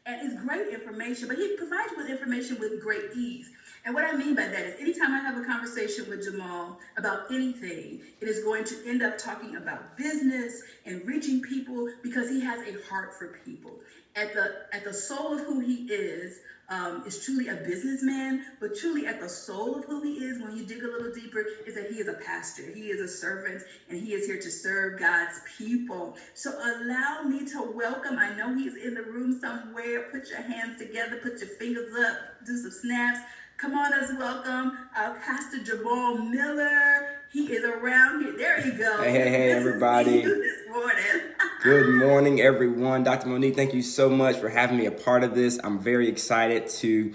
And it's great information, but he provides you with information with great ease. And what I mean by that is anytime I have a conversation with Jamal about anything, it is going to end up talking about business and reaching people because he has a heart for people. At the soul of who he is truly a businessman, but truly at the soul of who he is, when you dig a little deeper, is that he is a pastor, he is a servant, and he is here to serve God's people. So allow me to welcome, I know he's in the room somewhere, put your hands together, put your fingers up, do some snaps. Come on, let's welcome Pastor Jamal Miller. He is around here. There you go. Hey, everybody. This morning. Good morning, everyone. Dr. Monique, thank you so much for having me a part of this. I'm very excited to,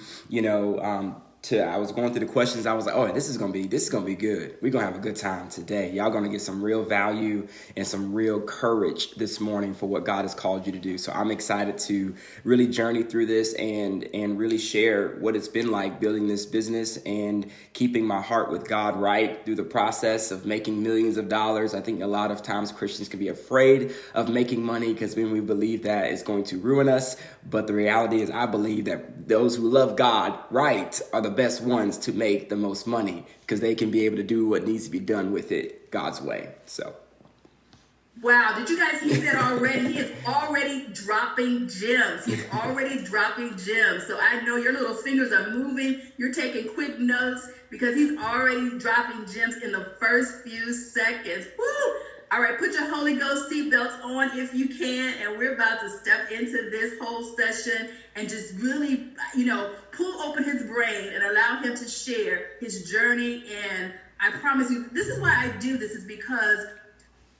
I was going through the questions. I was like, oh, this is gonna be good. We're gonna have a good time today. Y'all gonna get some real value and some real courage this morning for what God has called you to do. So I'm excited to really journey through this and really share what it's been like building this business and keeping my heart with God right through the process of making millions of dollars. I think a lot of times Christians can be afraid of making money because when we believe that it's going to ruin us. But the reality is I believe that those who love God right are the best ones to make the most money because they can be able to do what needs to be done with it God's way. So. Wow, did you guys hear that already? He is already dropping gems. He's already dropping gems. So I know your little fingers are moving. You're taking quick notes because he's already dropping gems in the first few seconds. Woo! All right, put your Holy Ghost seatbelts on if you can, and we're about to step into this whole session and just really, pull open his brain and allow him to share his journey. And I promise you, this is why I do this, is because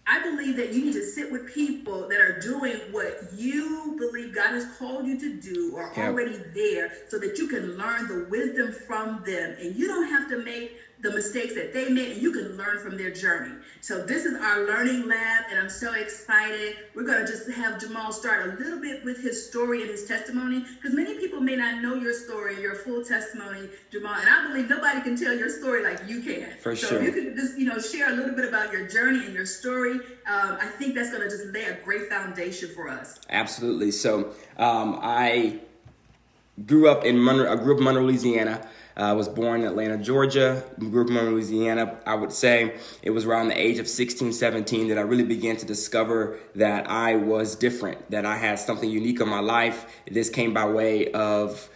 I believe that you need to sit with people that are doing what you believe God has called you to do or already there so that you can learn the wisdom from them. And you don't have to make the mistakes that they made, and you can learn from their journey. So this is our learning lab, and I'm so excited. We're going to just have Jamal start a little bit with his story and his testimony, because many people may not know your story, your full testimony, Jamal, and I believe nobody can tell your story like you can. For so sure. If you could just, share a little bit about your journey and your story, I think that's going to just lay a great foundation for us. Absolutely. So I grew up in Monroe, Louisiana. I was born in Atlanta, Georgia, grew up in Monroe, Louisiana. I would say it was around the age of 16, 17 that I really began to discover that I was different, that I had something unique in my life. This came by way of,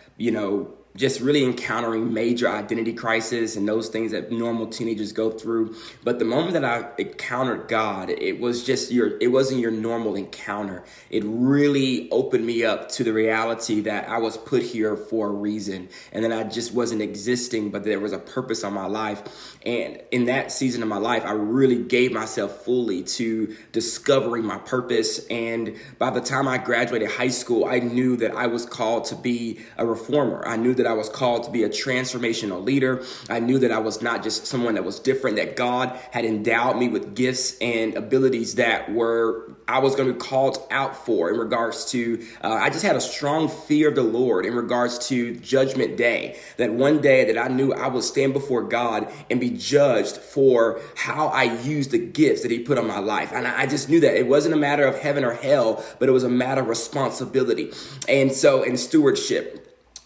just really encountering major identity crisis and those things that normal teenagers go through. But the moment that I encountered God, it wasn't your normal encounter. It really opened me up to the reality that I was put here for a reason, and that I just wasn't existing, but there was a purpose on my life. And in that season of my life, I really gave myself fully to discovering my purpose. And by the time I graduated high school, I knew that I was called to be a reformer. I knew that I was called to be a transformational leader. I knew that I was not just someone that was different, that God had endowed me with gifts and abilities that I was going to be called out for in regards to, I just had a strong fear of the Lord in regards to Judgment Day, that one day that I knew I would stand before God and be judged for how I used the gifts that he put on my life. And I just knew that it wasn't a matter of heaven or hell, but it was a matter of responsibility. And so in stewardship.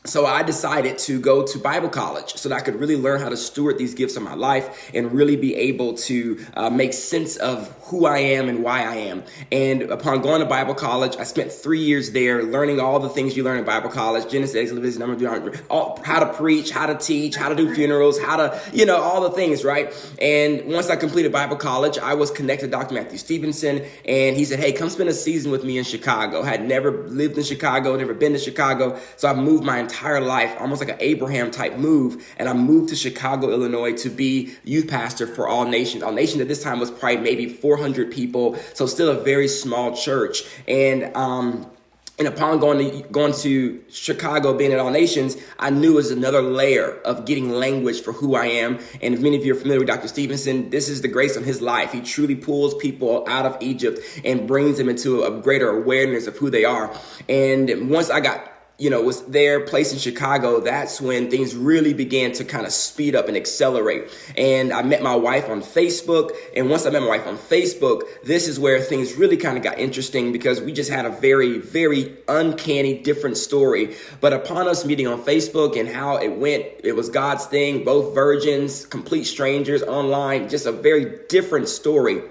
So I decided to go to Bible college so that I could really learn how to steward these gifts in my life and really be able to make sense of who I am and why I am. And upon going to Bible college, I spent 3 years there learning all the things you learn in Bible college: Genesis, Leviticus, Numbers, how to preach, how to teach, how to do funerals, how to, all the things, right? And once I completed Bible college, I was connected to Dr. Matthew Stevenson, and he said, hey, come spend a season with me in Chicago. I had never lived in Chicago, never been to Chicago, so I moved my entire life, almost like an Abraham type move. And I moved to Chicago, Illinois to be youth pastor for All Nations. All Nations at this time was probably maybe 400 people. So still a very small church. And upon going to Chicago, being at All Nations, I knew it was another layer of getting language for who I am. And if many of you are familiar with Dr. Stevenson, this is the grace of his life. He truly pulls people out of Egypt and brings them into a greater awareness of who they are. And once I got was their place in Chicago, that's when things really began to kind of speed up and accelerate. And I met my wife on Facebook. And once I met my wife on Facebook, this is where things really kind of got interesting, because we just had a very, very uncanny, different story. But upon us meeting on Facebook and how it went, it was God's thing, both virgins, complete strangers online, just a very different story.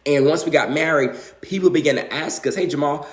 And once we got married, people began to ask us, hey, Jamal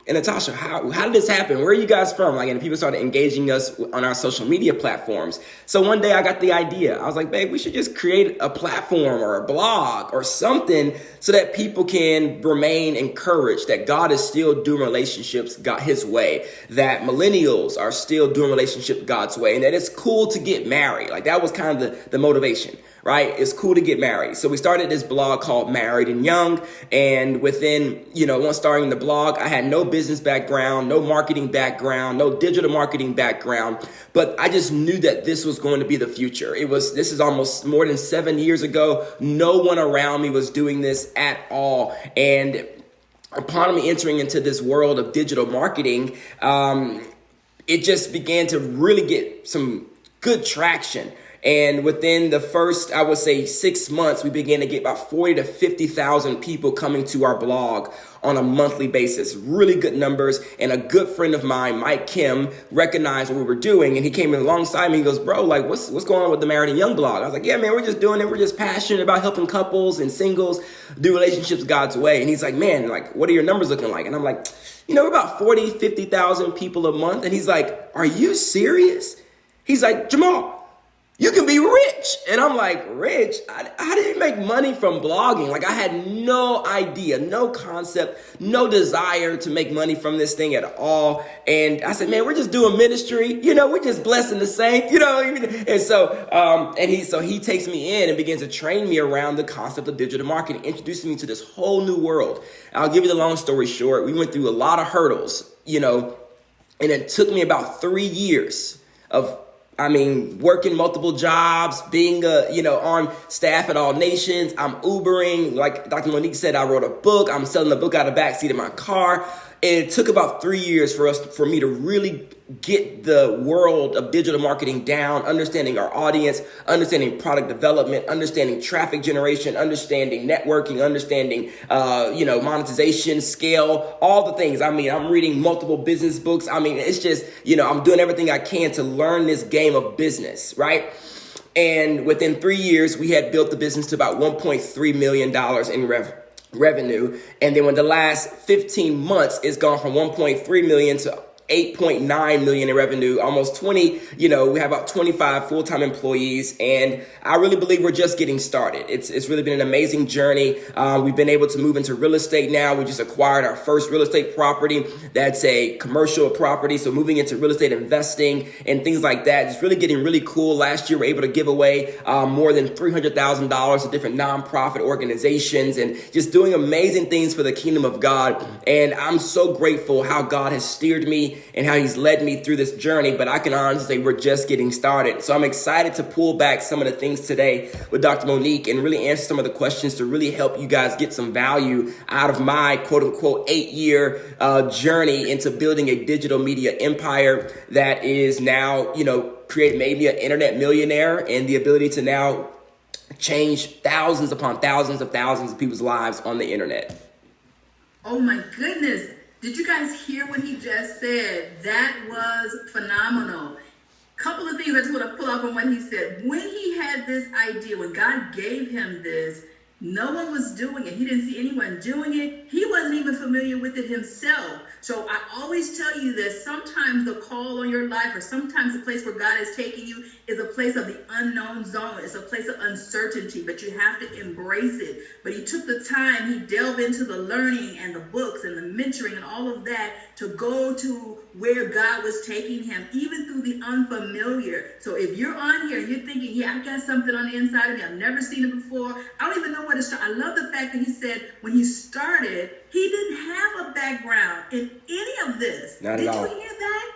and Natasha, how did this happen? Where are you guys from? And people started engaging us on our social media platforms. So one day I got the idea. I was like, babe, we should just create a platform or a blog or something so that people can remain encouraged that God is still doing relationships His way, that millennials are still doing relationships God's way, and that it's cool to get married. Like, that was kind of the motivation. Right? It's cool to get married. So we started this blog called Married and Young. And within, once starting the blog, I had no business background, no marketing background, no digital marketing background. But I just knew that this was going to be the future. This is almost more than 7 years ago. No one around me was doing this at all. And upon me entering into this world of digital marketing, it just began to really get some good traction. And within the first, I would say, 6 months, we began to get about 40 to 50,000 people coming to our blog on a monthly basis. Really good numbers. And a good friend of mine, Mike Kim, recognized what we were doing. And he came in alongside me. He goes, bro, like, what's going on with the Married and Young blog? I was like, yeah, man, we're just doing it. We're just passionate about helping couples and singles do relationships God's way. And he's like, man, like, what are your numbers looking like? And I'm like, we're about 40, 50,000 people a month. And he's like, are you serious? He's like, Jamal, you can be rich. And I'm like, rich? How did you make money from blogging? Like, I had no idea, no concept, no desire to make money from this thing at all. And I said, man, we're just doing ministry. We're just blessing the saints. And so, he takes me in and begins to train me around the concept of digital marketing, introducing me to this whole new world. I'll give you the long story short. We went through a lot of hurdles, and it took me about 3 years of working multiple jobs, being on staff at All Nations. I'm Ubering. Like Dr. Monique said, I wrote a book. I'm selling the book out of the backseat of my car. And it took about 3 years for me to really get the world of digital marketing down, understanding our audience, understanding product development, understanding traffic generation, understanding networking, understanding, monetization, scale, all the things. I'm reading multiple business books. It's just, I'm doing everything I can to learn this game of business, right? And within 3 years, we had built the business to about $1.3 million in revenue. And then when the last 15 months, it's gone from 1.3 million to 8.9 million in revenue, almost 20, we have about 25 full-time employees. And I really believe we're just getting started. It's really been an amazing journey. We've been able to move into real estate now. We just acquired our first real estate property. That's a commercial property. So moving into real estate investing and things like that, it's really getting really cool. Last year, we were able to give away more than $300,000 to different nonprofit organizations and just doing amazing things for the kingdom of God. And I'm so grateful how God has steered me and how he's led me through this journey. But I can honestly say we're just getting started. So I'm excited to pull back some of the things today with Dr. Monique and really answer some of the questions to really help you guys get some value out of my quote unquote 8-year journey into building a digital media empire that is now, create maybe an internet millionaire and the ability to now change thousands upon thousands of people's lives on the internet. Oh my goodness. Did you guys hear what he just said? That was phenomenal. Couple of things I just want to pull up on what he said. When he had this idea, when God gave him this, no one was doing it. He didn't see anyone doing it. He wasn't even familiar with it himself. So I always tell you that sometimes the call on your life or sometimes the place where God is taking you is a place of the unknown zone. It's a place of uncertainty, but you have to embrace it. But he took the time, he delved into the learning and the books and the mentoring and all of that to go to where God was taking him, even through the unfamiliar. So if you're on here and you're thinking, yeah, I've got something on the inside of me, I've never seen it before, I don't even know where to start. I love the fact that he said when he started, he didn't have a background in any of this. Not at all. Did you hear that?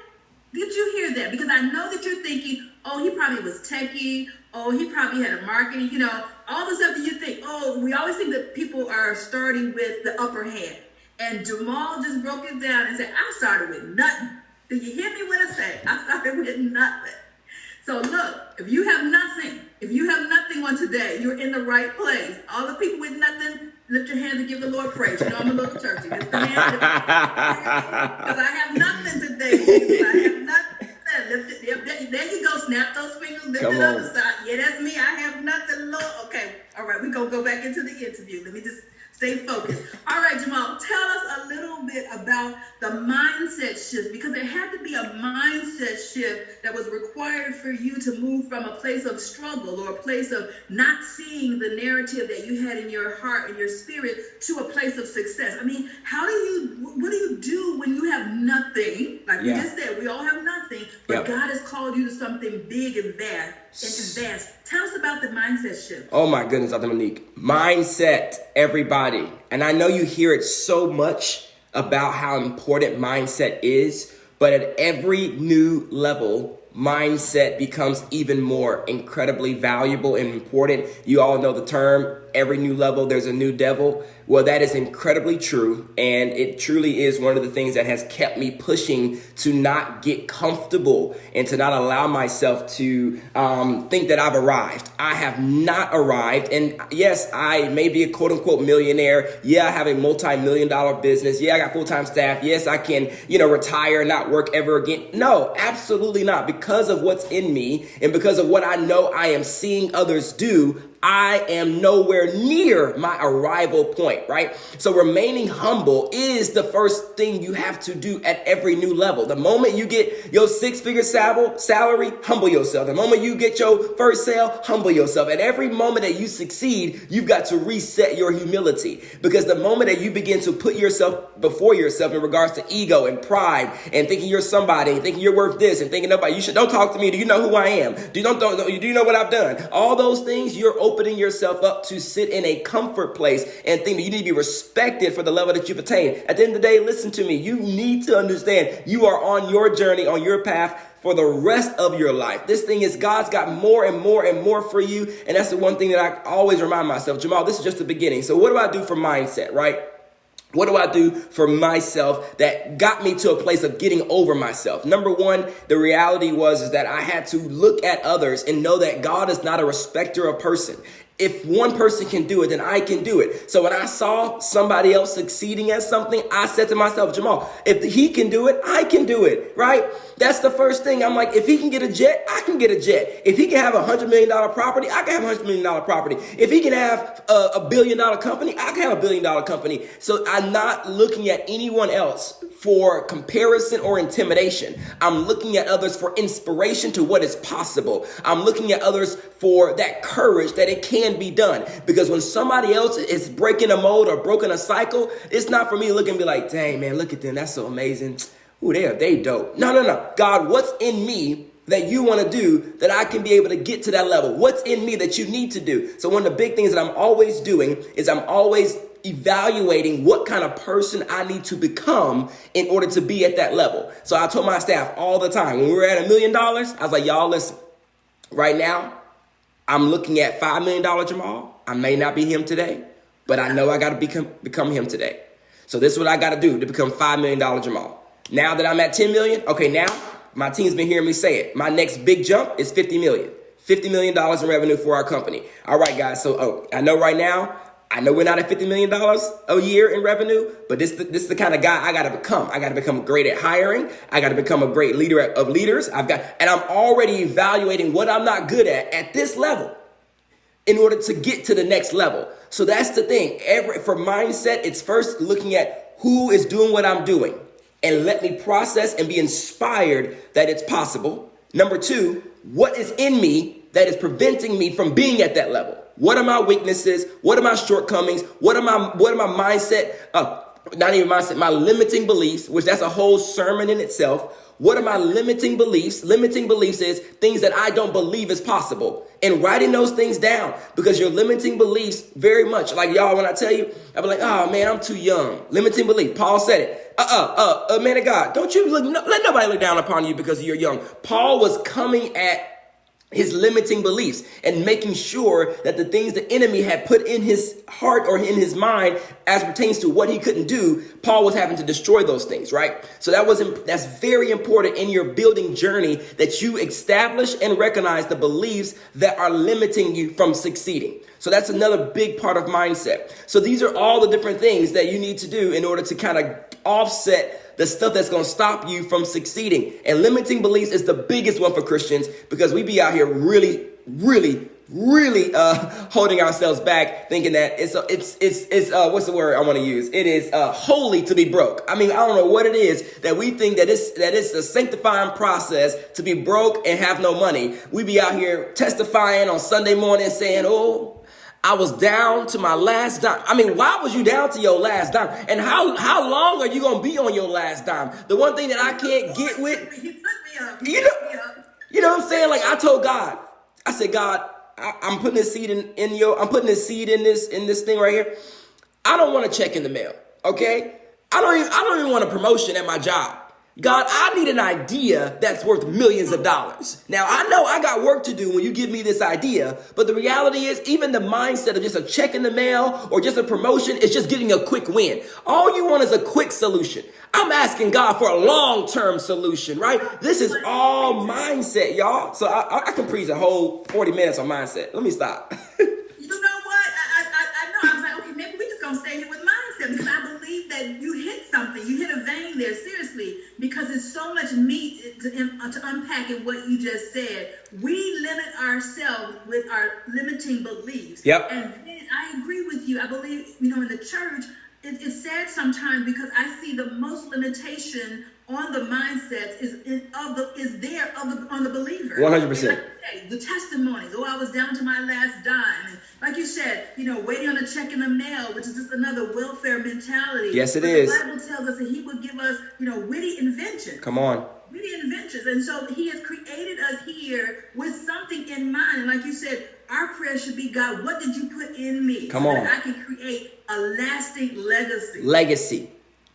Did you hear that? Because I know that you're thinking, oh, he probably was techie. Oh, he probably had a marketing, all the stuff that you think. Oh, we always think that people are starting with the upper hand. And Jamal just broke it down and said, I started with nothing. Do you hear me when I say I started with nothing? So look, if you have nothing on today, you're in the right place. All the people with nothing, lift your hands and give the Lord praise. You know I'm a little churchy. Lift your hands because I have nothing today. Jesus. I have nothing. There you go. Snap those fingers. Lift it up. Yeah, that's me. I have nothing, Lord. Okay. All right. We're going to go back into the interview. Let me just stay focused. All right, Jamal, tell us a little bit about the mindset shift, because there had to be a mindset shift that was required for you to move from a place of struggle or a place of not seeing the narrative that you had in your heart and your spirit to a place of success. I mean, what do you do when you have nothing? Like you just said, we all have nothing, but God has called you to something big and vast. Tell us about the mindset shift. Oh my goodness, Dr. Monique. Mindset, everybody. And I know you hear it so much about how important mindset is, but at every new level, mindset becomes even more incredibly valuable and important. You all know the term, every new level, there's a new devil. Well, that is incredibly true. And it truly is one of the things that has kept me pushing to not get comfortable and to not allow myself to think that I've arrived. I have not arrived. And yes, I may be a quote unquote millionaire. Yeah, I have a multi-million-dollar business. Yeah, I got full-time staff. Yes, I can, retire and not work ever again. No, absolutely not. Because of what's in me and because of what I know I am seeing others do, I am nowhere near my arrival point, right? So remaining humble is the first thing you have to do at every new level. The moment you get your six-figure salary, humble yourself. The moment you get your first sale, humble yourself. At every moment that you succeed, you've got to reset your humility, because the moment that you begin to put yourself before yourself in regards to ego and pride and thinking you're somebody and thinking you're worth this and thinking nobody, don't talk to me. Do you know who I am? Do you know what I've done? All those things, you're opening yourself up to sit in a comfort place and think that you need to be respected for the level that you've attained. At the end of the day, listen to me. You need to understand you are on your journey, on your path for the rest of your life. This thing is, God's got more and more and more for you. And that's the one thing that I always remind myself, Jamal, this is just the beginning. So what do I do for mindset, right? What do I do for myself that got me to a place of getting over myself? Number one, the reality is that I had to look at others and know that God is not a respecter of person. If one person can do it, then I can do it. So when I saw somebody else succeeding at something, I said to myself, Jamal, if he can do it, I can do it, right? That's the first thing. I'm like, if he can get a jet, I can get a jet. If he can have $100 million property, I can have $100 million property. If he can have a $1 billion company, I can have $1 billion company. So I'm not looking at anyone else for comparison or intimidation. I'm looking at others for inspiration to what is possible. I'm looking at others for that courage that it can be done. Because when somebody else is breaking a mold or broken a cycle, it's not for me to look and be like, dang, man, look at them. That's so amazing. Ooh, they dope. No. God, what's in me that you want to do that I can be able to get to that level? What's in me that you need to do? So one of the big things that I'm always doing is I'm always evaluating what kind of person I need to become in order to be at that level. So I told my staff all the time, when we were at $1 million, I was like, y'all listen, right now, I'm looking at $5 million Jamal. I may not be him today, but I know I got to become him today. So this is what I got to do to become $5 million Jamal. Now that I'm at 10 million, okay, now my team's been hearing me say it. My next big jump is 50 million. $50 million in revenue for our company. All right, guys. So I know right now, I know we're not at $50 million a year in revenue, but this is the kind of guy I got to become. I got to become great at hiring. I got to become a great leader of leaders. And I'm already evaluating what I'm not good at this level in order to get to the next level. So that's the thing. For mindset, it's first looking at who is doing what I'm doing and let me process and be inspired that it's possible. Number two, what is in me that is preventing me from being at that level? What are my weaknesses? What are my shortcomings? What are my mindset? Not even mindset, my limiting beliefs, which that's a whole sermon in itself. What are my limiting beliefs? Limiting beliefs is things that I don't believe is possible. And writing those things down, because your limiting beliefs very much, like y'all, when I tell you, I'll be like, oh man, I'm too young. Limiting belief. Paul said it. Man of God, don't you let nobody look down upon you because you're young. Paul was coming at his limiting beliefs and making sure that the things the enemy had put in his heart or in his mind as pertains to what he couldn't do, Paul was having to destroy those things, right? So that's very important in your building journey, that you establish and recognize the beliefs that are limiting you from succeeding. So that's another big part of mindset. So these are all the different things that you need to do in order to kind of offset the stuff that's going to stop you from succeeding. And limiting beliefs is the biggest one for Christians, because we be out here really holding ourselves back, thinking that it's what's the word I want to use? It is holy to be broke. I mean, I don't know what it is that we think that it's a sanctifying process to be broke and have no money. We be out here testifying on Sunday morning saying, "Oh, I was down to my last dime." I mean, why was you down to your last dime? And how long are you going to be on your last dime? The one thing that I can't get with, you know what I'm saying? Like, I told God, I said, "God, I'm putting this seed I'm putting this seed in this thing right here. I don't want a check in the mail. Okay. I don't even want a promotion at my job. God, I need an idea that's worth millions of dollars. Now, I know I got work to do when you give me this idea, but the reality is, even the mindset of just a check in the mail or just a promotion is just getting a quick win. All you want is a quick solution. I'm asking God for a long-term solution, right? This is all mindset, y'all. So I can preach a whole 40 minutes on mindset. Let me stop. You know what? I know. I was like, okay, maybe we just gonna stay here with mindset, because I believe that you hit something. You hit a vein there, seriously, because there's so much meat to unpack in what you just said. We limit ourselves with our limiting beliefs. Yep. And then I agree with you. I believe, in the church, it's sad sometimes, because I see the most limitation on the mindsets on the believer. 100%. The testimonies. Oh, I was down to my last dime. And like you said, waiting on a check in the mail, which is just another welfare mentality. Yes, it is. The Bible tells us that He would give us, witty inventions. Come on. Witty inventions. And so He has created us here with something in mind. And like you said, our prayer should be, God, what did you put in me? Come so on. that I can create a lasting legacy.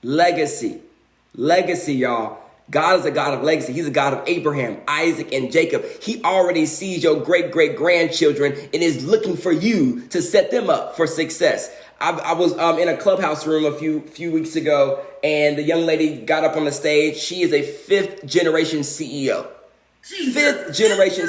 Legacy, y'all. God is a God of legacy. He's a God of Abraham, Isaac, and Jacob. He already sees your great-great-grandchildren and is looking for you to set them up for success. I was in a clubhouse room a few weeks ago, and the young lady got up on the stage. She is a fifth-generation CEO. Fifth generation.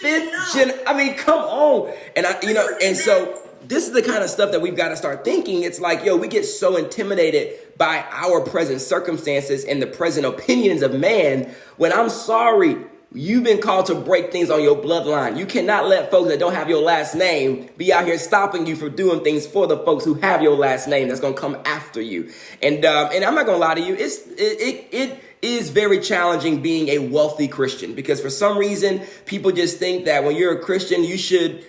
I mean, come on. And so this is the kind of stuff that we've got to start thinking. It's like, we get so intimidated by our present circumstances and the present opinions of man, when I'm sorry, you've been called to break things on your bloodline. You cannot let folks that don't have your last name be out here stopping you from doing things for the folks who have your last name that's going to come after you. And I'm not going to lie to you. It is very challenging being a wealthy Christian, because for some reason, people just think that when you're a Christian, you should,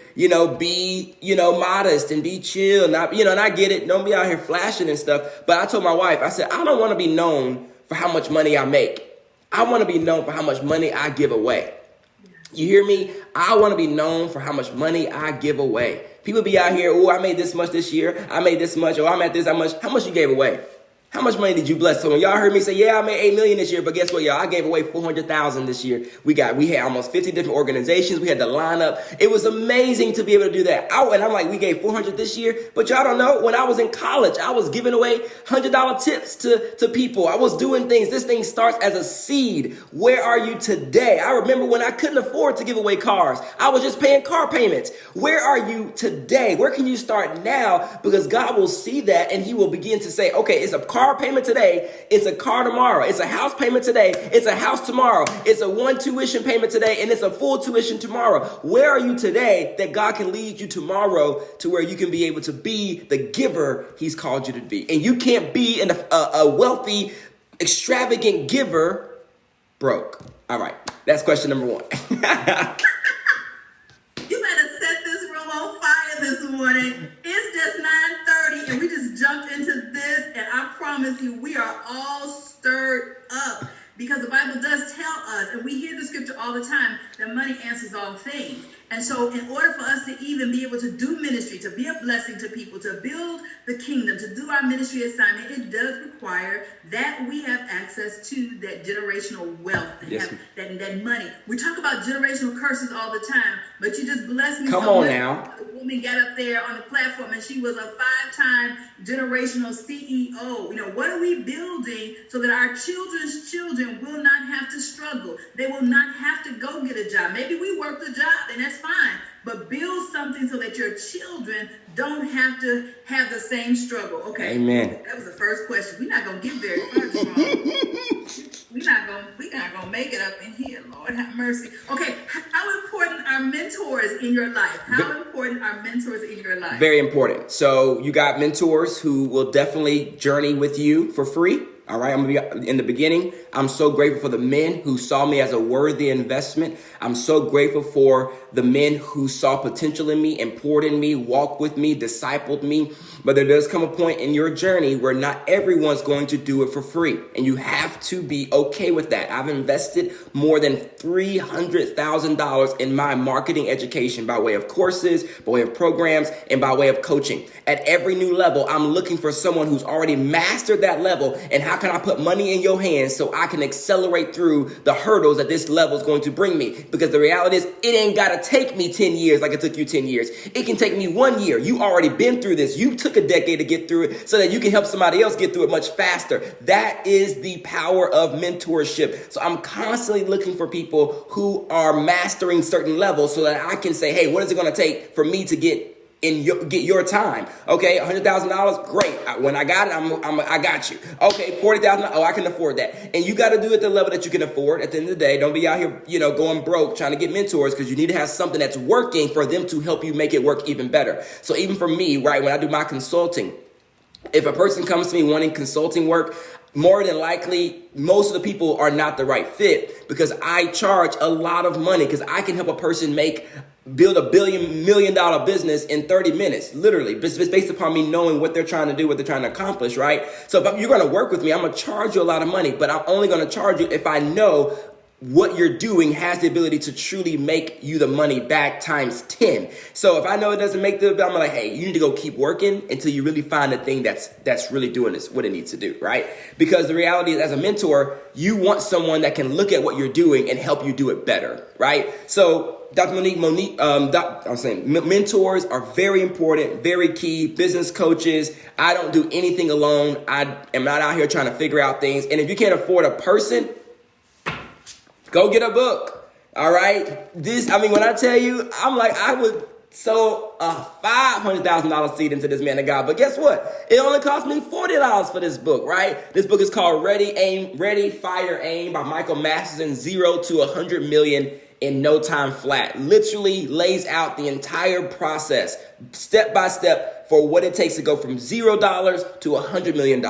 be, modest and be chill. Not, and I get it. Don't be out here flashing and stuff. But I told my wife, I said, I don't want to be known for how much money I make. I want to be known for how much money I give away. You hear me? I want to be known for how much money I give away. People be out here, I made this much this year. I made this much. I'm at this, how much you gave away? How much money did you bless? So when y'all heard me say, I made $8 million this year, but guess what, y'all? I gave away $400,000 this year. We had almost 50 different organizations. We had to line up. It was amazing to be able to do that. And I'm like, we gave $400 this year, but y'all don't know. When I was in college, I was giving away $100 tips to people. I was doing things. This thing starts as a seed. Where are you today? I remember when I couldn't afford to give away cars. I was just paying car payments. Where are you today? Where can you start now? Because God will see that, and He will begin to say, okay, it's a car payment today, it's a car tomorrow. It's a house payment today, it's a house tomorrow. It's a 1 tuition payment today, and it's a full tuition tomorrow. Where are you today that God can lead you tomorrow to where you can be able to be the giver He's called you to be? And you can't be a wealthy, extravagant giver broke. All right, that's question number 1. You better set this room on fire this morning. It's just 9:30, and we just jumped into this, and I promise you, we are all stirred up, because the Bible does tell us, and we hear the scripture all the time, that money answers all things. And so in order for us to even be able to do ministry, to be a blessing to people, to build the kingdom, to do our ministry assignment, it does require that we have access to that generational wealth, that money. We talk about generational curses all the time, but you just blessed me. Come on now. A woman got up there on the platform and she was a 5-time generational CEO. You know, what are we building so that our children's children will not have to struggle? They will not have to go get a job. Maybe we work the job and that's fine, but build something so that your children don't have to have the same struggle. Okay. Amen. That was the first question. We're not gonna get very far, Jamal. We're not gonna make it up in here. Lord have mercy. Okay, how important are mentors in your life? How important are mentors in your life? Very important. So you got mentors who will definitely journey with you for free. All right, I'm gonna be in the beginning. I'm so grateful for the men who saw me as a worthy investment. I'm so grateful for the men who saw potential in me and poured in me, walked with me, discipled me. But there does come a point in your journey where not everyone's going to do it for free. And you have to be okay with that. I've invested more than $300,000 in my marketing education by way of courses, by way of programs, and by way of coaching. At every new level, I'm looking for someone who's already mastered that level. And how can I put money in your hands so I can accelerate through the hurdles that this level is going to bring me? Because the reality is, it ain't got to take me 10 years like it took you 10 years. It can take me 1 year. You already been through this. You took a decade to get through it so that you can help somebody else get through it much faster. That is the power of mentorship. So I'm constantly looking for people who are mastering certain levels so that I can say, hey, what is it going to take for me to get your time? Okay, $100,000, great. When I got it, I got you. Okay, $40,000, oh, I can afford that. And you got to do it at the level that you can afford. At the end of the day, don't be out here, going broke trying to get mentors, because you need to have something that's working for them to help you make it work even better. So even for me, right, when I do my consulting, if a person comes to me wanting consulting work, more than likely, most of the people are not the right fit, because I charge a lot of money, because I can help a person build $1 million business in 30 minutes, literally, based upon me knowing what they're trying to do, what they're trying to accomplish, right? So if you're going to work with me, I'm going to charge you a lot of money, but I'm only going to charge you if I know what you're doing has the ability to truly make you the money back times 10. So if I know it doesn't make I'm like, hey, you need to go keep working until you really find the thing that's really doing this, what it needs to do, right? Because the reality is, as a mentor, you want someone that can look at what you're doing and help you do it better, right? So Dr. Monique, mentors are very important, very key. Business coaches. I don't do anything alone. I am not out here trying to figure out things. And if you can't afford a person, go get a book. All right. When I tell you, I'm like, I would sow a $500,000 seed into this man of God. But guess what? It only cost me $40 for this book, right? This book is called Ready, Fire, Aim by Michael Masterson, 0 to 100 million in no time flat. Literally lays out the entire process, step by step, for what it takes to go from $0 to $100 million.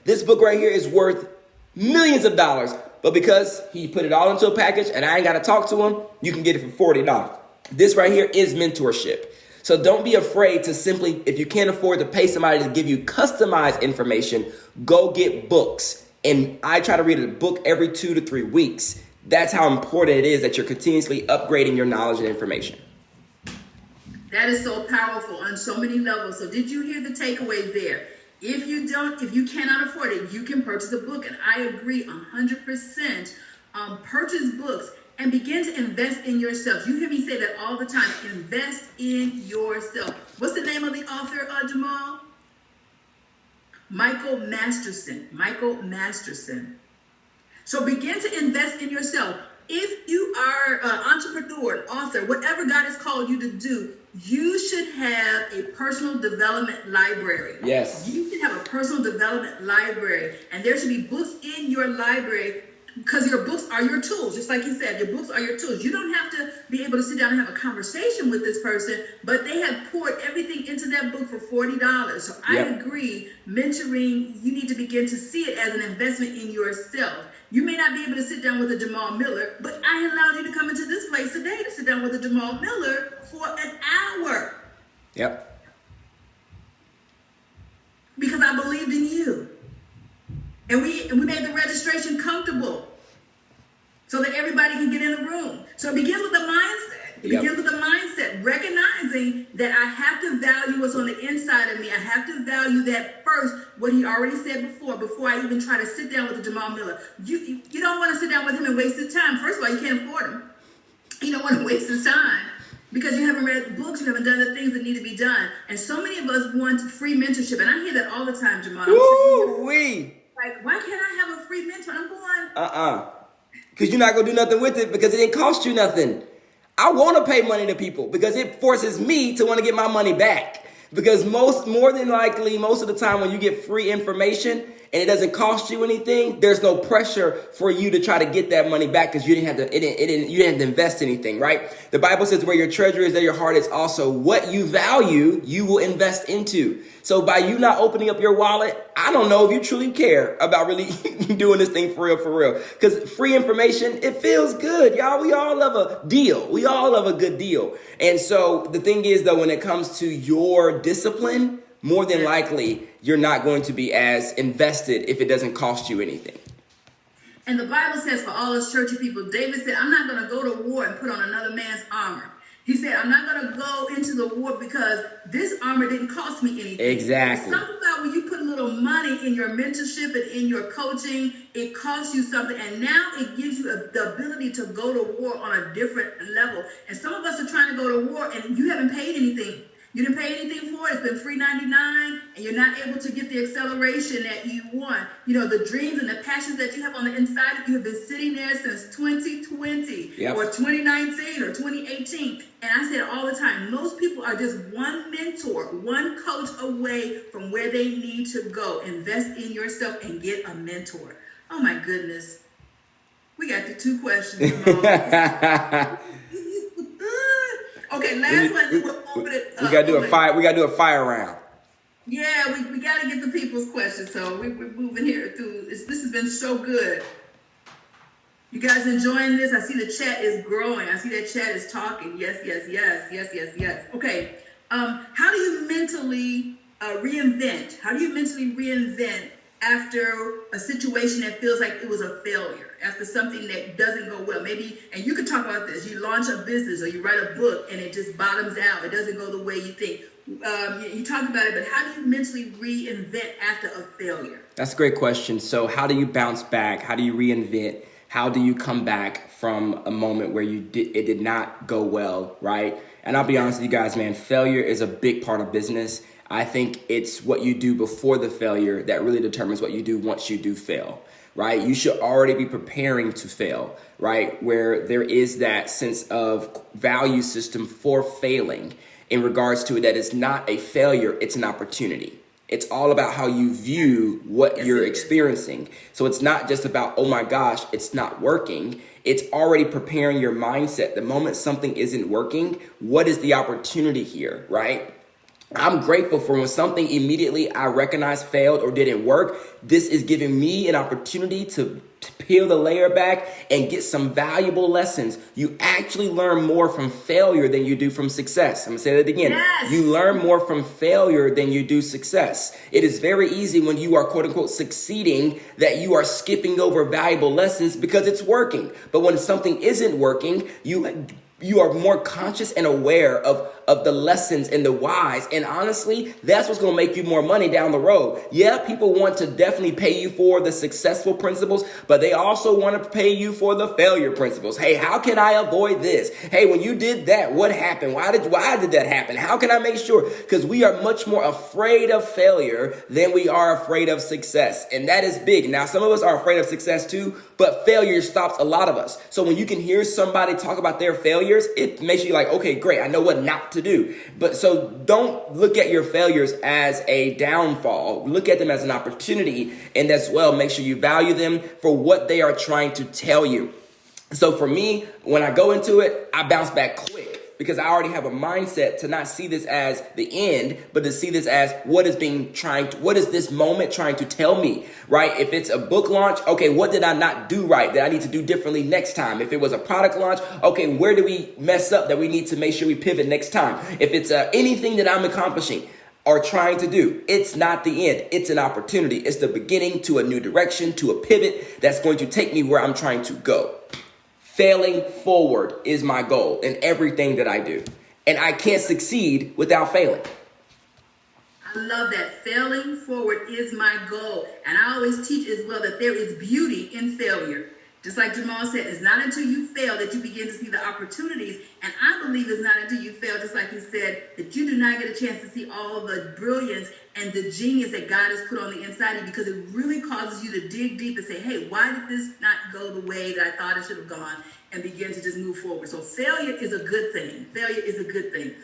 This book right here is worth millions of dollars. But because he put it all into a package and I ain't got to talk to him, you can get it for $40. This right here is mentorship. So don't be afraid to simply, if you can't afford to pay somebody to give you customized information, go get books. And I try to read a book every 2 to 3 weeks. That's how important it is that you're continuously upgrading your knowledge and information. That is so powerful on so many levels. So did you hear the takeaway there? If you cannot afford it, you can purchase a book. And I agree 100%. Purchase books and begin to invest in yourself. You hear me say that all the time. Invest in yourself. What's the name of the author, Jamal? Michael Masterson. So begin to invest in yourself. If you are an entrepreneur, an author, whatever God has called you to do, you should have a personal development library. Yes. You should have a personal development library. And there should be books in your library, because your books are your tools. Just like you said, your books are your tools. You don't have to be able to sit down and have a conversation with this person, but they have poured everything into that book for $40. So I agree, mentoring, you need to begin to see it as an investment in yourself. You may not be able to sit down with a Jamal Miller, but I allowed you to come into this place today to sit down with a Jamal Miller for an hour. Yep. Because I believed in you. And we made the registration comfortable. so that everybody can get in the room. So it begins with the mindset. It begins with the mindset, recognizing that I have to value what's on the inside of me. I have to value that first, what he already said before I even try to sit down with Jamal Miller. You don't want to sit down with him and waste his time. First of all, you can't afford him. You don't want to waste his time because you haven't read books, you haven't done the things that need to be done. And so many of us want free mentorship. And I hear that all the time, Jamal. Woo-wee. Like, why can't I have a free mentor? I'm going, because you're not going to do nothing with it because it didn't cost you nothing. I want to pay money to people because it forces me to want to get my money back. Because more than likely, most of the time when you get free information and it doesn't cost you anything, there's no pressure for you to try to get that money back because you didn't have to invest anything, right? The Bible says where your treasure is, there your heart is also. What you value, you will invest into. So by you not opening up your wallet, I don't know if you truly care about really doing this thing for real. Because free information, it feels good, y'all. We all love a deal. We all love a good deal. And so the thing is, though, when it comes to your discipline, more than likely, you're not going to be as invested if it doesn't cost you anything. And the Bible says for all us churchy people, David said, I'm not going to go to war and put on another man's armor. He said, I'm not going to go into the war because this armor didn't cost me anything. Exactly. It's something about when you put a little money in your mentorship and in your coaching, it costs you something. And now it gives you the ability to go to war on a different level. And some of us are trying to go to war and you haven't paid anything. You didn't pay anything for it. It's been free $99, and you're not able to get the acceleration that you want. You know, the dreams and the passions that you have on the inside of you have been sitting there since 2020 or 2019 or 2018. And I say it all the time. Most people are just one mentor, one coach away from where they need to go. Invest in yourself and get a mentor. Oh, my goodness. We got the 2 questions. Okay, last one. We'll open it up. We gotta do a fire round. Yeah, we gotta get the people's questions. So we're moving here through. This has been so good. You guys enjoying this? I see the chat is growing. I see that chat is talking. Yes. Okay. How do you mentally reinvent? How do you mentally reinvent after a situation that feels like it was a failure? After something that doesn't go well, maybe, and you could talk about this, you launch a business or you write a book and it just bottoms out, it doesn't go the way you think. You talked about it, but how do you mentally reinvent after a failure? That's a great question. So how do you bounce back? How do you reinvent? How do you come back from a moment where it did not go well, right? And I'll be honest with you guys, man, failure is a big part of business. I think it's what you do before the failure that really determines what you do once you do fail. Right? You should already be preparing to fail, right? Where there is that sense of value system for failing in regards to it, that it's not a failure, it's an opportunity. It's all about how you view what you're experiencing. So it's not just about, oh my gosh, it's not working. It's already preparing your mindset. The moment something isn't working, what is the opportunity here, right? I'm grateful for when something immediately I recognize failed or didn't work. This is giving me an opportunity to peel the layer back and get some valuable lessons. You actually learn more from failure than you do from success. I'm going to say that again. Yes. You learn more from failure than you do success. It is very easy when you are quote unquote succeeding that you are skipping over valuable lessons because it's working. But when something isn't working, you are more conscious and aware of the lessons and the whys. And honestly, that's what's going to make you more money down the road. Yeah, people want to definitely pay you for the successful principles, but they also want to pay you for the failure principles. Hey, how can I avoid this? Hey, when you did that, what happened? Why did that happen? How can I make sure? Because we are much more afraid of failure than we are afraid of success. And that is big. Now, some of us are afraid of success too, but failure stops a lot of us. So when you can hear somebody talk about their failures, it makes you like, okay, great, I know what not to do. But so don't look at your failures as a downfall. Look at them as an opportunity, and as well, make sure you value them for what they are trying to tell you. So for me, when I go into it, I bounce back quick because I already have a mindset to not see this as the end, but to see this as what is this moment trying to tell me, right? If it's a book launch, okay, what did I not do right that I need to do differently next time? If it was a product launch, okay, where do we mess up that we need to make sure we pivot next time? If it's anything that I'm accomplishing or trying to do, it's not the end. It's an opportunity. It's the beginning to a new direction, to a pivot that's going to take me where I'm trying to go. Failing forward is my goal in everything that I do. And I can't succeed without failing. I love that. Failing forward is my goal. And I always teach as well that there is beauty in failure. Just like Jamal said, it's not until you fail that you begin to see the opportunities. And I believe it's not until you fail, just like he said, that you do not get a chance to see all the brilliance and the genius that God has put on the inside of you, because it really causes you to dig deep and say, hey, why did this not go the way that I thought it should have gone, and begin to just move forward. So failure is a good thing. Failure is a good thing.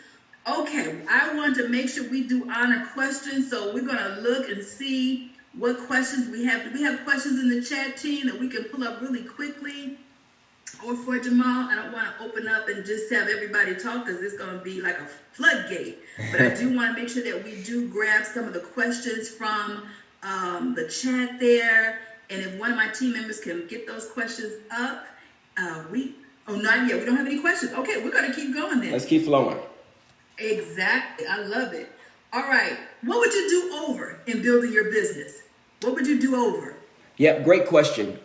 Okay, I want to make sure we do honor questions. So we're going to look and see what questions we have. Do we have questions in the chat team that we can pull up really quickly? Or for Jamal, I don't want to open up and just have everybody talk, because it's going to be like a floodgate. But I do want to make sure that we do grab some of the questions from the chat there. And if one of my team members can get those questions up, not yet. We don't have any questions. Okay, we're going to keep going then. Let's keep flowing. Exactly. I love it. All right. What would you do over in building your business? What would you do over? Yep, great question.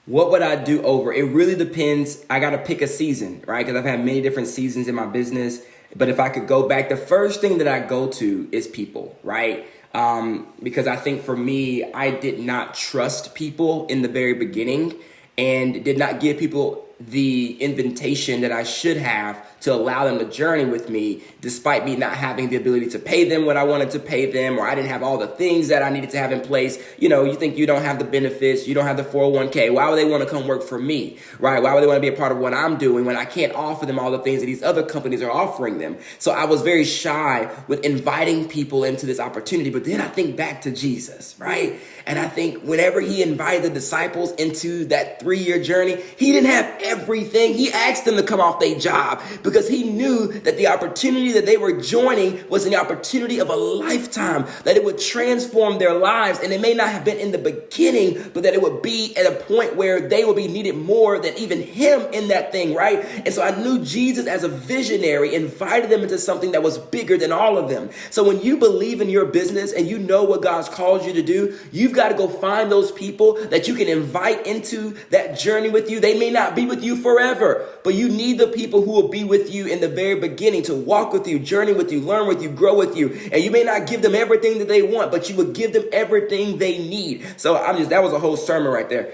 What would I do over? It really depends. I got to pick a season, right? Because I've had many different seasons in my business. But if I could go back, the first thing that I go to is people, right? Because I think for me, I did not trust people in the very beginning and did not give people the invitation that I should have to allow them to journey with me, despite me not having the ability to pay them what I wanted to pay them, or I didn't have all the things that I needed to have in place. You know, you think you don't have the benefits, you don't have the 401k. Why would they want to come work for me, right? Why would they want to be a part of what I'm doing when I can't offer them all the things that these other companies are offering them? So I was very shy with inviting people into this opportunity. But then I think back to Jesus, right? And I think whenever he invited the disciples into that 3-year journey, he didn't have everything. He asked them to come off their job because he knew that the opportunity that they were joining was an opportunity of a lifetime, that it would transform their lives. And it may not have been in the beginning, but that it would be at a point where they would be needed more than even him in that thing, right? And so I knew Jesus as a visionary invited them into something that was bigger than all of them. So when you believe in your business and you know what God's called you to do, you've got to go find those people that you can invite into that journey with you. They may not be with you forever, but you need the people who will be with you in the very beginning to walk with you, journey with you, learn with you, grow with you. And you may not give them everything that they want, but you will give them everything they need. So that was a whole sermon right there.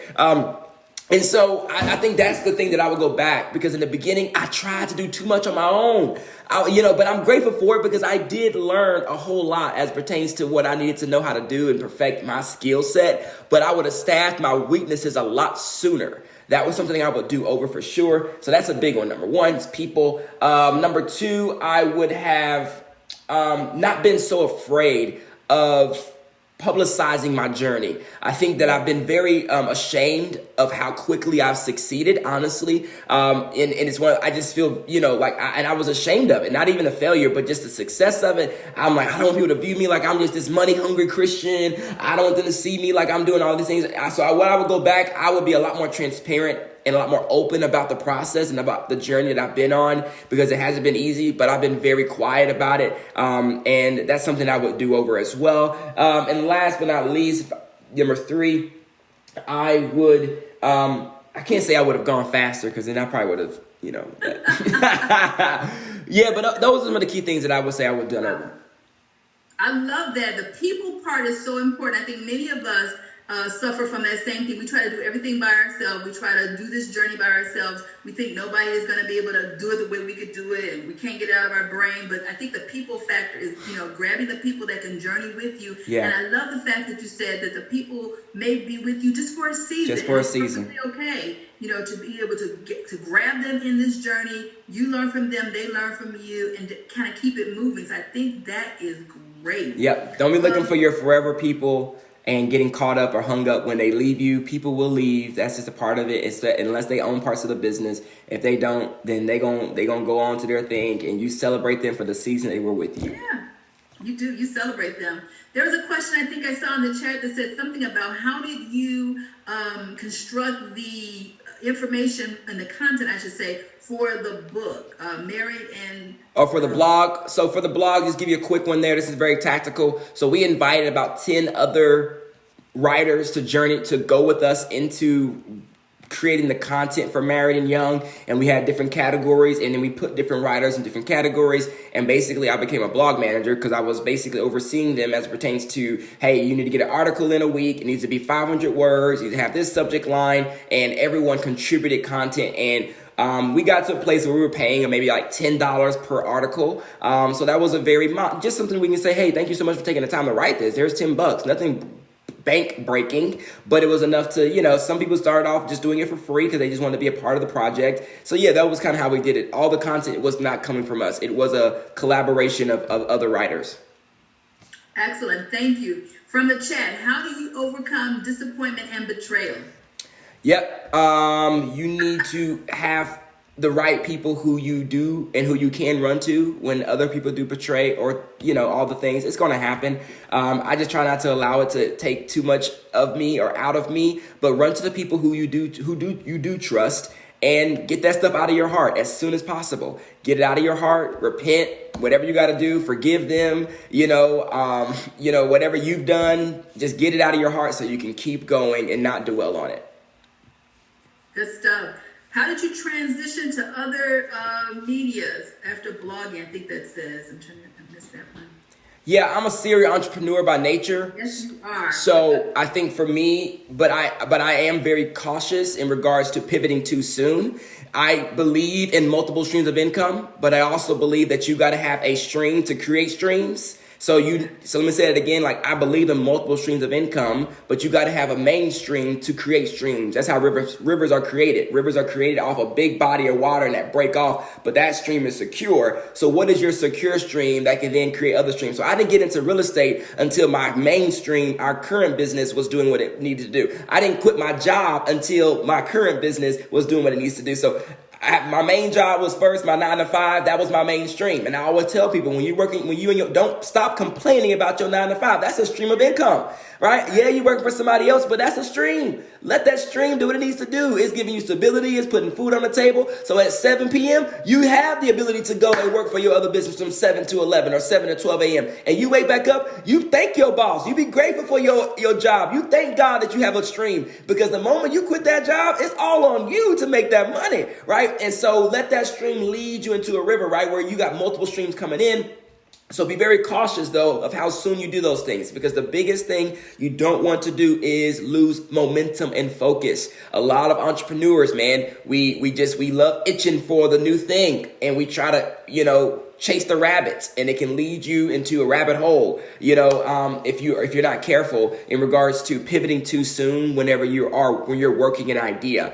And so I think that's the thing that I would go back, because in the beginning, I tried to do too much on my own. But I'm grateful for it because I did learn a whole lot as pertains to what I needed to know how to do and perfect my skill set. But I would have staffed my weaknesses a lot sooner. That was something I would do over for sure. So that's a big one. Number one is people. Number two, I would have not been so afraid of publicizing my journey. I think that I've been very ashamed of how quickly I've succeeded, honestly. And it's one, I just feel, I was ashamed of it. Not even a failure, but just the success of it. I'm like, I don't want people to view me like I'm just this money hungry Christian. I don't want them to see me like I'm doing all these things. So when I would go back, I would be a lot more transparent and a lot more open about the process and about the journey that I've been on, because it hasn't been easy, but I've been very quiet about it. And that's something I would do over as well. And last but not least, number three, I would, I can't say I would have gone faster, because then I probably would have, yeah, but those are some of the key things that I would say I would have done over. I love that. The people part is so important. I think many of us suffer from that same thing. We try to do everything by ourselves. We try to do this journey by ourselves. We think nobody is going to be able to do it the way we could do it, and we can't get it out of our brain. But I think the people factor is, grabbing the people that can journey with you. Yeah. And I love the fact that you said that the people may be with you just for a season. Just for a season. It's okay, to be able to grab them in this journey. You learn from them, they learn from you, and to kind of keep it moving. So I think that is great. Yep. Don't be looking for your forever people and getting caught up or hung up when they leave you. People will leave. That's just a part of it. It's that unless they own parts of the business. If they don't, then they gonna go on to their thing, and you celebrate them for the season they were with you. Yeah, you do. You celebrate them. There was a question I think I saw in the chat that said something about how did you construct the information and the content, I should say, for the book, Married and... for the blog. So for the blog, just give you a quick one there. This is very tactical. So we invited about 10 other writers to go with us into creating the content for Married and Young, and we had different categories, and then we put different writers in different categories, and basically I became a blog manager because I was basically overseeing them as it pertains to, hey, you need to get an article in a week, it needs to be 500 words, you need to have this subject line, and everyone contributed content, and we got to a place where we were paying maybe like $10 per article. So that was a very, just something we can say, hey, thank you so much for taking the time to write this. There's $10, nothing bank breaking, but it was enough to, some people started off just doing it for free because they just wanted to be a part of the project. So yeah, that was kind of how we did it. All the content was not coming from us. It was a collaboration of other writers. Excellent. Thank you. From the chat, how do you overcome disappointment and betrayal? Yep. You need to have the right people who you do and who you can run to when other people do betray or, all the things. It's going to happen. I just try not to allow it to take too much of me or out of me, but run to the people who you do trust and get that stuff out of your heart as soon as possible. Get it out of your heart, repent, whatever you got to do, forgive them, whatever you've done, just get it out of your heart so you can keep going and not dwell on it. Good stuff. How did you transition to other medias after blogging? I think that says. I'm trying to miss that one. Yeah, I'm a serial entrepreneur by nature. Yes, you are. So I think for me, but I am very cautious in regards to pivoting too soon. I believe in multiple streams of income, but I also believe that you got to have a stream to create streams. So let me say it again, I believe in multiple streams of income, but you got to have a main stream to create streams. That's how rivers are created. Rivers are created off a big body of water and that break off, but that stream is secure. So what is your secure stream that can then create other streams? So I didn't get into real estate until my mainstream, our current business, was doing what it needed to do. I didn't quit my job until my current business was doing what it needs to do. So my main job was first, my 9 to 5. That was my mainstream. And I always tell people, don't stop complaining about your 9 to 5. That's a stream of income, right? Yeah, you're working for somebody else, but that's a stream. Let that stream do what it needs to do. It's giving you stability. It's putting food on the table. So at 7 p.m., you have the ability to go and work for your other business from 7 to 11 or 7 to 12 a.m. And you wake back up, you thank your boss. You be grateful for your job. You thank God that you have a stream, because the moment you quit that job, it's all on you to make that money, right? And so let that stream lead you into a river, right, where you got multiple streams coming in. So be very cautious, though, of how soon you do those things, because the biggest thing you don't want to do is lose momentum and focus. A lot of entrepreneurs, man, we love itching for the new thing, and we try to, chase the rabbits, and it can lead you into a rabbit hole. If you're not careful in regards to pivoting too soon when you're working an idea.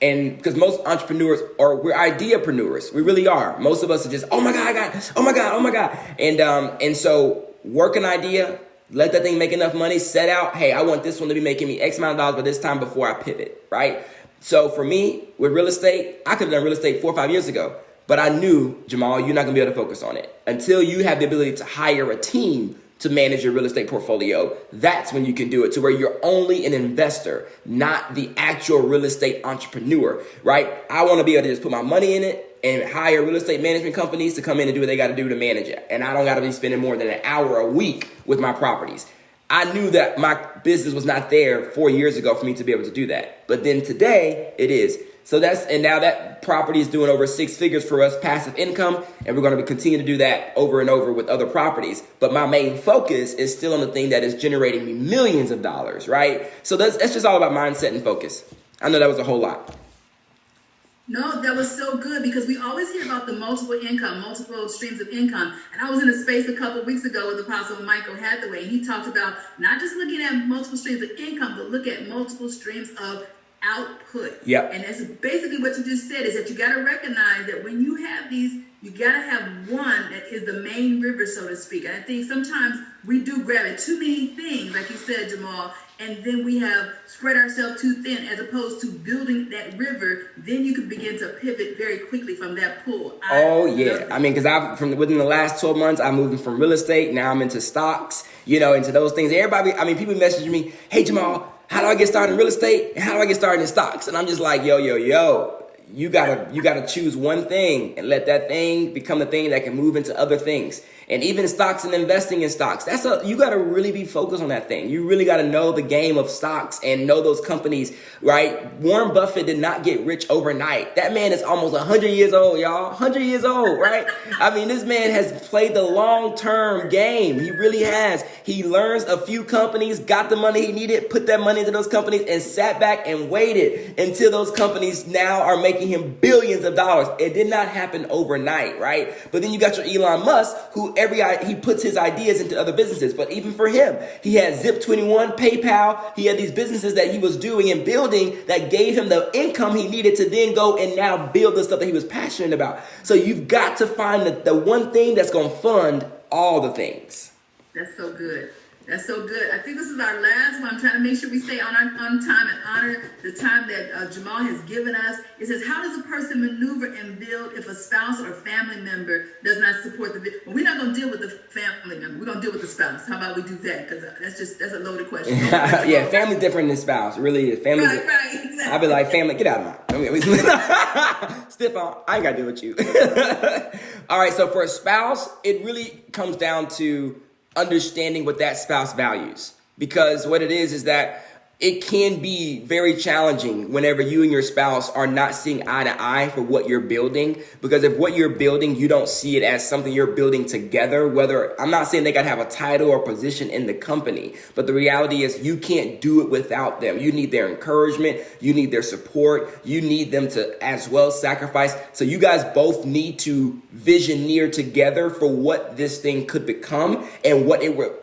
And because most entrepreneurs we're ideapreneurs. We really are. Most of us are just, oh my God, I got it. Oh my God. And so work an idea, let that thing make enough money, set out, hey, I want this one to be making me X amount of dollars by this time before I pivot, right? So for me, with real estate, I could have done real estate 4 or 5 years ago, but I knew, Jamal, you're not gonna be able to focus on it until you have the ability to hire a team to manage your real estate portfolio. That's when you can do it, to where you're only an investor, not the actual real estate entrepreneur, right? I want to be able to just put my money in it and hire real estate management companies to come in and do what they got to do to manage it. And I don't got to be spending more than an hour a week with my properties. I knew that my business was not there 4 years ago for me to be able to do that. But then today it is. So now that property is doing over 6 figures for us, passive income, and we're going to continue to do that over and over with other properties. But my main focus is still on the thing that is generating me millions of dollars, right? So that's just all about mindset and focus. I know that was a whole lot. No, that was so good, because we always hear about the multiple streams of income. And I was in a space a couple of weeks ago with Apostle Michael Hathaway, and he talked about not just looking at multiple streams of income, but look at multiple streams of output. Yep. And that's basically what you just said, is that you got to recognize that when you have these, you got to have one that is the main river, so to speak. And I think sometimes we do grab at too many things, like you said, Jamal, and then we have spread ourselves too thin, as opposed to building that river. Then you can begin to pivot very quickly from that pool. Because within the last 12 months, I'm moving from real estate. Now I'm into stocks, into those things. People message me, hey, Jamal, how do I get started in real estate? And how do I get started in stocks? And I'm just like, yo, you gotta choose one thing and let that thing become the thing that can move into other things. And even stocks and investing in stocks. You got to really be focused on that thing. You really got to know the game of stocks and know those companies, right? Warren Buffett did not get rich overnight. That man is almost 100 years old, y'all. 100 years old, right? I mean, this man has played the long-term game. He really has. He learns a few companies, got the money he needed, put that money into those companies, and sat back and waited until those companies now are making him billions of dollars. It did not happen overnight, right? But then you got your Elon Musk, who he puts his ideas into other businesses. But even for him, he had Zip21, PayPal. He had these businesses that he was doing and building that gave him the income he needed to then go and now build the stuff that he was passionate about. So you've got to find the one thing that's going to fund all the things. That's so good. That's so good. I think this is our last one. I'm trying to make sure we stay on time and honor the time that Jamal has given us. It says, how does a person maneuver and build if a spouse or family member does not support the business? Well, we're not going to deal with the family member. We're going to deal with the spouse. How about we do that? Because that's a loaded question. Yeah, family different than spouse. It really is. Family. Right, exactly. I'd be like, family, get out of my. Stiff on. I ain't got to deal with you. All right, so for a spouse, it really comes down to understanding what that spouse values, because what it is that it can be very challenging whenever you and your spouse are not seeing eye to eye for what you're building. Because if what you're building, you don't see it as something you're building together, whether I'm not saying they got to have a title or position in the company, but the reality is you can't do it without them. You need their encouragement. You need their support. You need them to as well sacrifice. So you guys both need to visioneer together for what this thing could become and what it will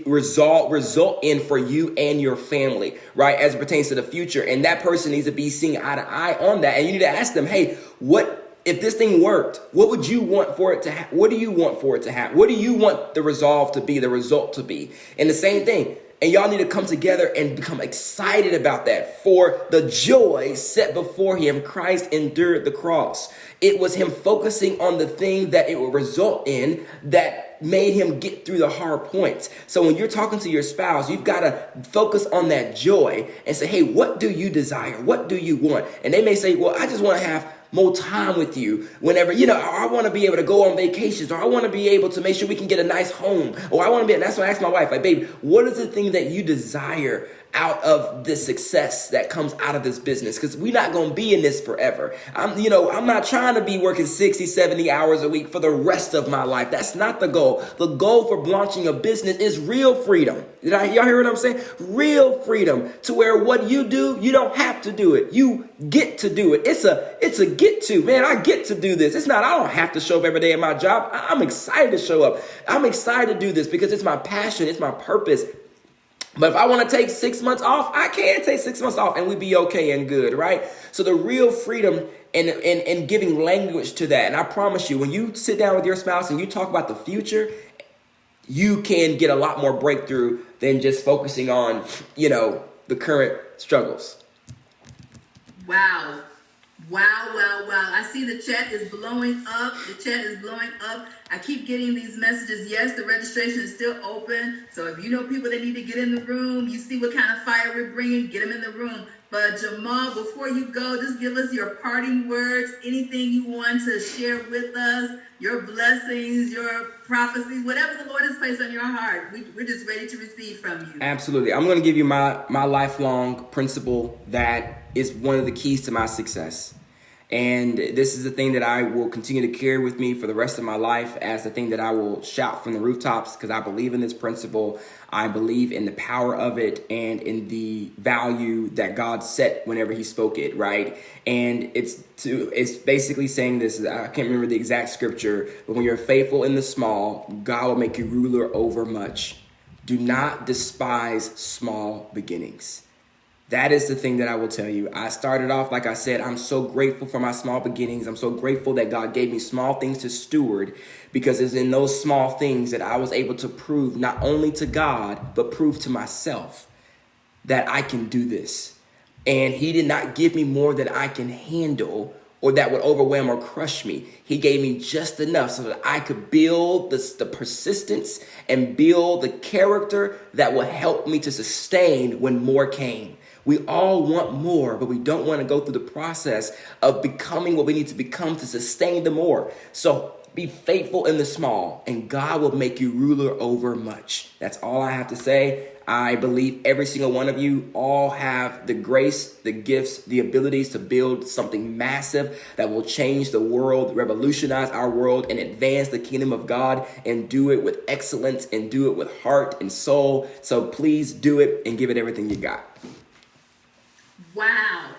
result in for you and your family, right, as it pertains to the future. And that person needs to be seeing eye to eye on that. And you need to ask them, hey, what if this thing worked? What would you want for it to happen? What do you want for it to happen? What do you want the resolve to be, the result to be? And the same thing. And y'all need to come together and become excited about that. For the joy set before him, Christ endured the cross. It was him focusing on the thing that it would result in that made him get through the hard points. So when you're talking to your spouse, you've got to focus on that joy and say, hey, what do you desire? What do you want? And they may say, well, I just want to have more time with you whenever, I want to be able to go on vacations, or I want to be able to make sure we can get a nice home, or that's what I asked my wife, like, babe, what is the thing that you desire out of the success that comes out of this business? Because we're not going to be in this forever. I'm not trying to be working 60, 70 hours a week for the rest of my life. That's not the goal. The goal for launching a business is real freedom. Y'all hear what I'm saying? Real freedom, to where what you do, you don't have to do it. You get to do it. It's a get to, man. I get to do this. It's not, I don't have to show up every day at my job. I'm excited to show up. I'm excited to do this because it's my passion. It's my purpose. But if I want to take 6 months off, I can take 6 months off and we'd be okay and good, right? So the real freedom and giving language to that. And I promise you, when you sit down with your spouse and you talk about the future, you can get a lot more breakthrough than just focusing on, the current struggles. Wow. I see the chat is blowing up. I keep getting these messages. Yes, the registration is still open. So if you know people that need to get in the room, you see what kind of fire we're bringing, get them in the room. But Jamal, before you go, just give us your parting words, anything you want to share with us, your blessings, your prophecies, whatever the Lord has placed on your heart. We're just ready to receive from you. Absolutely. I'm going to give you my lifelong principle that is one of the keys to my success. And this is the thing that I will continue to carry with me for the rest of my life as the thing that I will shout from the rooftops, because I believe in this principle. I believe in the power of it and in the value that God set whenever he spoke it, right? And it's basically saying this, I can't remember the exact scripture, but when you're faithful in the small, God will make you ruler over much. Do not despise small beginnings. That is the thing that I will tell you. I started off, like I said, I'm so grateful for my small beginnings. I'm so grateful that God gave me small things to steward, because it's in those small things that I was able to prove not only to God, but prove to myself that I can do this. And he did not give me more than I can handle or that would overwhelm or crush me. He gave me just enough so that I could build the persistence and build the character that will help me to sustain when more came. We all want more, but we don't want to go through the process of becoming what we need to become to sustain the more. So Be faithful in the small, and God will make you ruler over much. That's all I have to say. I believe every single one of you all have the grace, the gifts, the abilities to build something massive that will change the world, revolutionize our world, and advance the kingdom of God, and do it with excellence and do it with heart and soul. So please do it and give it everything you got. Wow.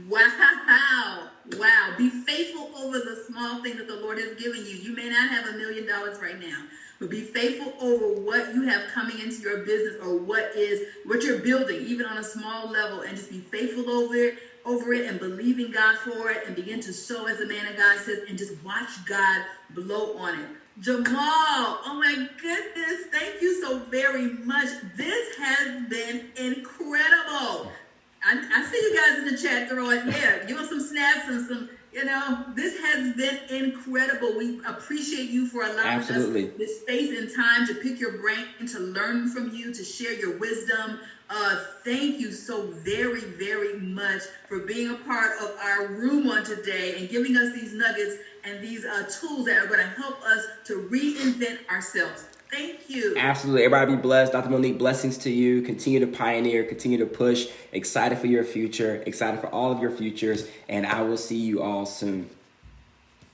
Wow. Wow. Be faithful over the small thing that the Lord has given you. You may not have $1 million right now, but be faithful over what you have coming into your business, or what you're building, even on a small level, and just be faithful over it and believe in God for it, and begin to sow as the man of God says, and just watch God blow on it. Jamal, oh my goodness, thank you so very much. This has been incredible. I see you guys in the chat throwing, give us some snaps and some, this has been incredible. We appreciate you for allowing us this space and time to pick your brain, to learn from you, to share your wisdom. Thank you so very, very much for being a part of our room on today and giving us these nuggets and these tools that are going to help us to reinvent ourselves. Thank you. Absolutely. Everybody be blessed. Dr. Monique, blessings to you. Continue to pioneer, continue to push. Excited for your future. Excited for all of your futures. And I will see you all soon.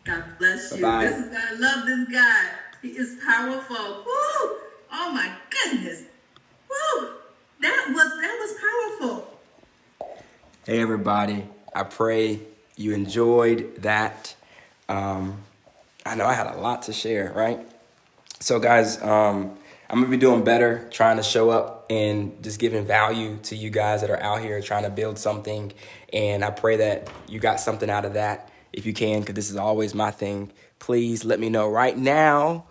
God bless you. Bye-bye. I love this guy. He is powerful. Woo! Oh my goodness. Woo! That was powerful. Hey everybody. I pray you enjoyed that. I know I had a lot to share, right? So guys, I'm going to be doing better, trying to show up and just giving value to you guys that are out here trying to build something. And I pray that you got something out of that. If you can, because this is always my thing, please let me know right now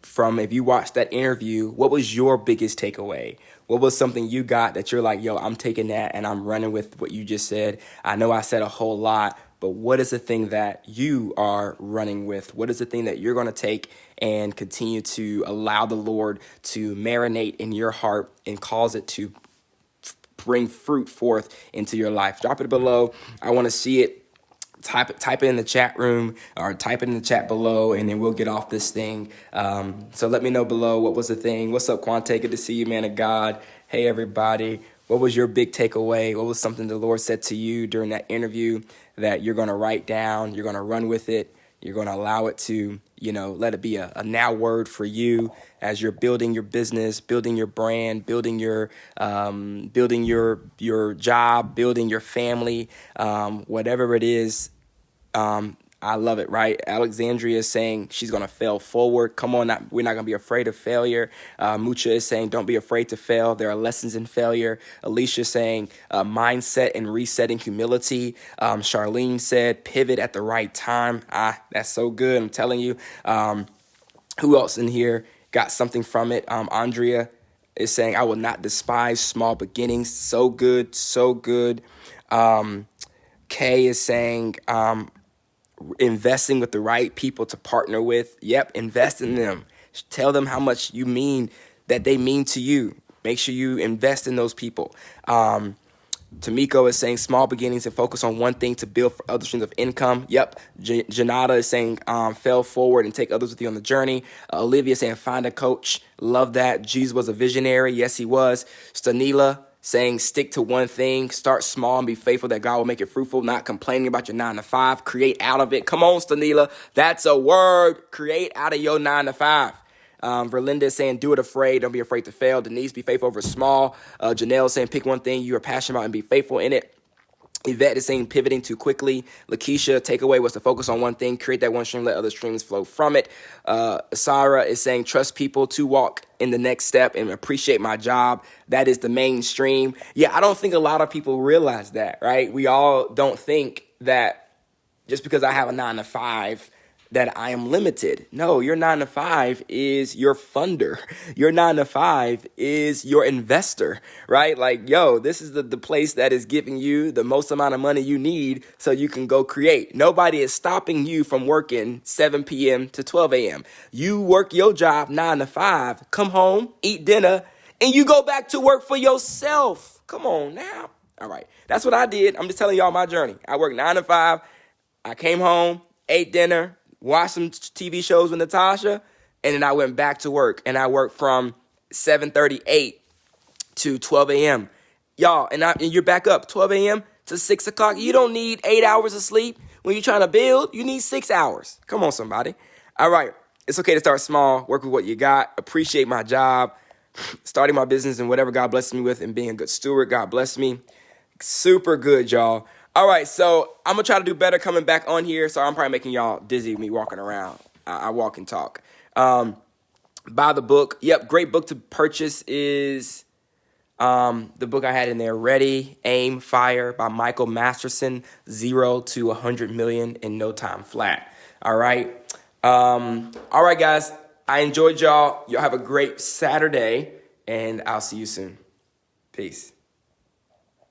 if you watched that interview, what was your biggest takeaway? What was something you got that you're like, yo, I'm taking that and I'm running with what you just said. I know I said a whole lot, but what is the thing that you are running with? What is the thing that you're going to take and continue to allow the Lord to marinate in your heart and cause it to bring fruit forth into your life? Drop it below. I want to see it. Type it in the chat room, or type it in the chat below, and then we'll get off this thing. So let me know below, what was the thing? What's up, Quante? Good to see you, man of God. Hey, everybody. What was your big takeaway? What was something the Lord said to you during that interview that you're going to write down? You're going to run with it. You're going to allow it to, let it be a now word for you as you're building your business, building your brand, building your job, building your family, whatever it is. I love it, right? Alexandria is saying she's going to fail forward. Come on, we're not going to be afraid of failure. Mucha is saying, don't be afraid to fail. There are lessons in failure. Alicia is saying, mindset and resetting humility. Charlene said, pivot at the right time. That's so good. I'm telling you. Who else in here got something from it? Andrea is saying, I will not despise small beginnings. So good, so good. Kay is saying, investing with the right people to partner with. Yep, invest in them. Tell them how much that they mean to you. Make sure you invest in those people. Tamiko is saying small beginnings and focus on one thing to build for other streams of income. Yep. Janata is saying fail forward and take others with you on the journey. Olivia saying find a coach. Love that. Jesus was a visionary. Yes, he was. Stanila saying stick to one thing, start small and be faithful that God will make it fruitful, not complaining about your 9 to 5, create out of it. Come on, Stanila. That's a word. Create out of your 9 to 5. Verlinda is saying do it afraid. Don't be afraid to fail. Denise, be faithful over small. Janelle is saying pick one thing you are passionate about and be faithful in it. Yvette is saying pivoting too quickly. Lakeisha, takeaway was to focus on one thing, create that one stream, let other streams flow from it. Sarah is saying trust people to walk in the next step and appreciate my job. That is the mainstream. Yeah, I don't think a lot of people realize that, right? We all don't think that just because I have a 9 to 5 that I am limited. No, your 9 to 5 is your funder. Your 9 to 5 is your investor, right? Like, this is the place that is giving you the most amount of money you need so you can go create. Nobody is stopping you from working 7 p.m. to 12 a.m. You work your job 9 to 5, come home, eat dinner, and you go back to work for yourself. Come on now. All right. That's what I did. I'm just telling y'all my journey. I worked 9 to 5. I came home, ate dinner, watched some TV shows with Natasha, and then I went back to work. And I worked from 7:38 to 12 a.m. Y'all, and you're back up 12 a.m. to 6 o'clock. You don't need 8 hours of sleep. When you're trying to build, you need 6 hours. Come on, somebody. All right. It's okay to start small, work with what you got, appreciate my job, starting my business and whatever God blesses me with and being a good steward. God bless me. Super good, y'all. All right, so I'm going to try to do better coming back on here. So I'm probably making y'all dizzy with me walking around. I walk and talk. Buy the book. Yep, great book to purchase is the book I had in there, Ready, Aim, Fire by Michael Masterson, 0 to 100 million in no time flat. All right. All right, guys. I enjoyed y'all. Y'all have a great Saturday, and I'll see you soon. Peace.